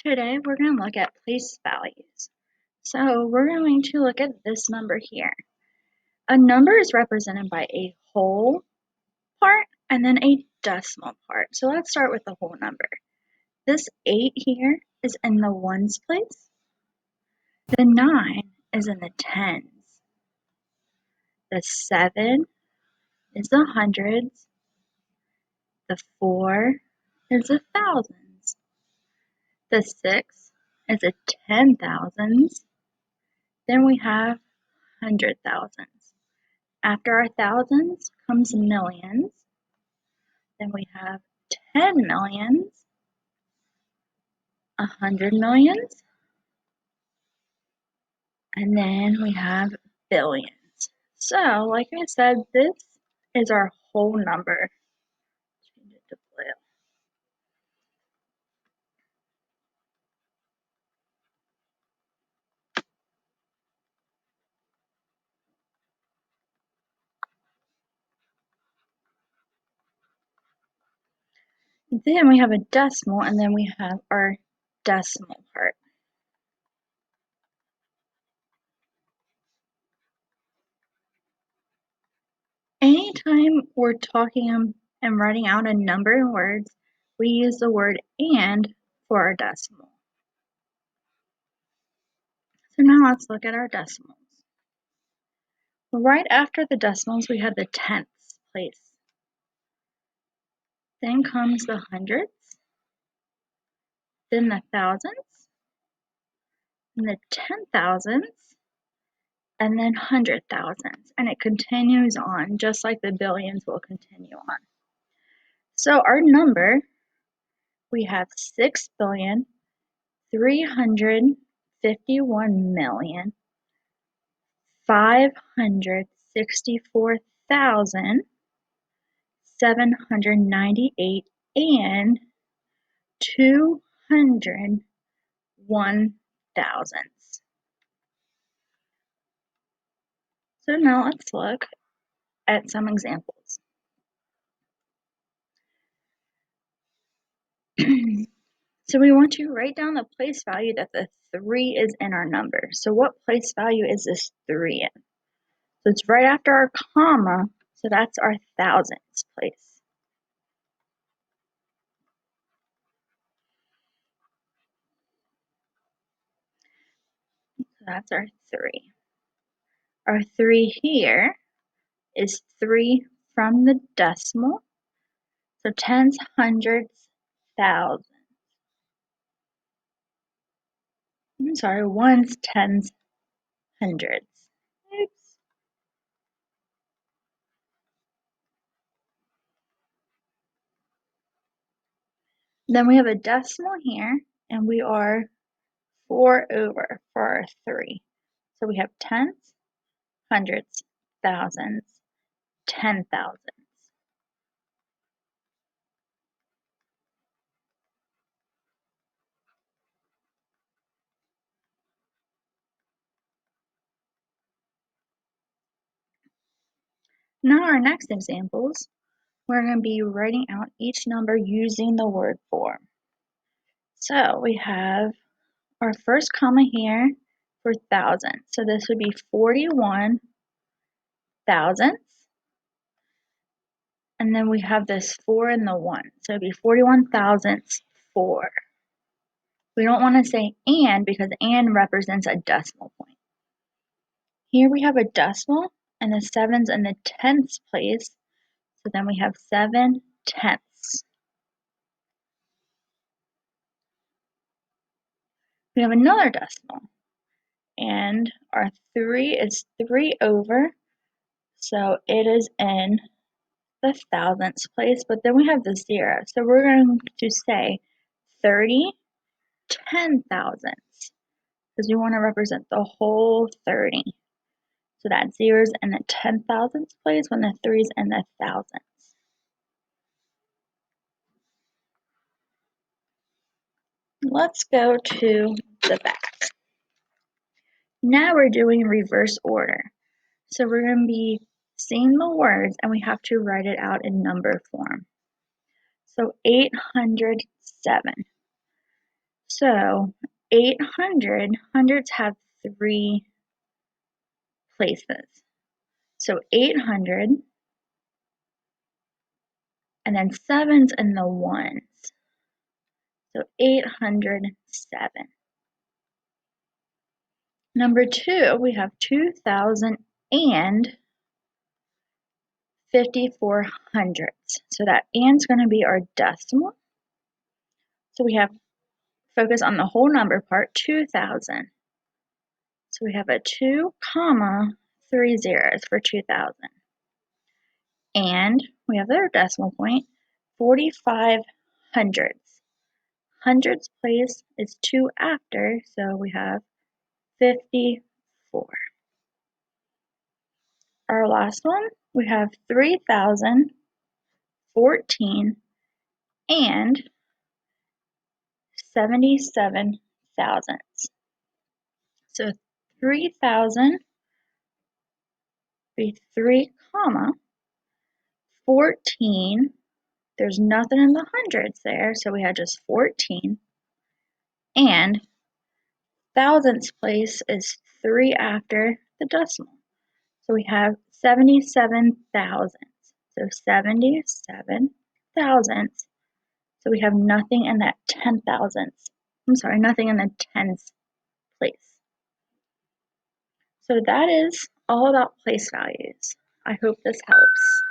Today we're going to look at place values. So we're going to look at this number here. A number is represented by a whole part and then a decimal part. So let's start with the whole number. This 8 here is in the ones place. The 9 is in the tens. The 7 is the hundreds. The 4 is the thousands. The 6 is the 10,000s. Then we have 100,000s. After our thousands comes millions. Then we have 10 millions, 100 millions, and then we have billions. So, like I said, this is our whole number. Change it to blue. Then we have a decimal, and then we have our decimal part. Anytime we're talking and writing out a number in words, we use the word "and" for our decimal. So now let's look at our decimals. Right after the decimals, we have the tenths place. Then comes the hundreds, then the thousands, and the 10,000s, and then 100,000s. And it continues on, just like the billions will continue on. So our number, we have 6,351,564,798 and 201 thousandths. So now let's look at some examples. So we want to write down the place value that the 3 is in our number. So what place value is this 3 in? So it's right after our comma, so that's our thousandths place. So that's our 3. Our 3 here is 3 from the decimal, so tens, hundreds, thousands. I'm sorry, ones, tens, hundreds. Oops. Then we have a decimal here, and we are 4 over for our 3. So we have tens, hundreds, thousands, 10,000s. Now our next examples, we're going to be writing out each number using the word form. So we have our first comma here for thousand. So this would be 41 thousandths. And then we have this 4 and the 1. So it'd be 41 thousandths 4. We don't want to say and because and represents a decimal point. Here we have a decimal and the 7's in the tenths place. So then we have 7 tenths. We have another decimal. And our 3 is 3 over. So it is in the thousandths place. But then we have the 0. So we're going to say 30 10,000ths. Because we want to represent the whole 30. So that 0's in the 10,000ths place when the 3's in the thousandths. Let's go to the back. Now we're doing reverse order. So we're going to be seeing the words and we have to write it out in number form. So 807. So 800, hundreds have 3 places. So 800, and then 7's in the 1s. So 807. Number 2, we have 2,054 hundredths. So that and's going to be our decimal. So we have focus on the whole number part, 2,000. So we have a 2, comma, 3 zeros for 2,000. And we have their decimal point, 45 hundredths. Hundredths place is 2 after, so we have 54. Our last one, we have 3,014 and 77 thousandths. So 3,000 be 3, comma, 14. There's nothing in the hundreds there, so we had just 14. And thousandths place is 3 after the decimal. So we have 77 thousandths. So 77 thousandths. So we have nothing in that 10 thousandths. I'm sorry, nothing in the tens place. So that is all about place values. I hope this helps.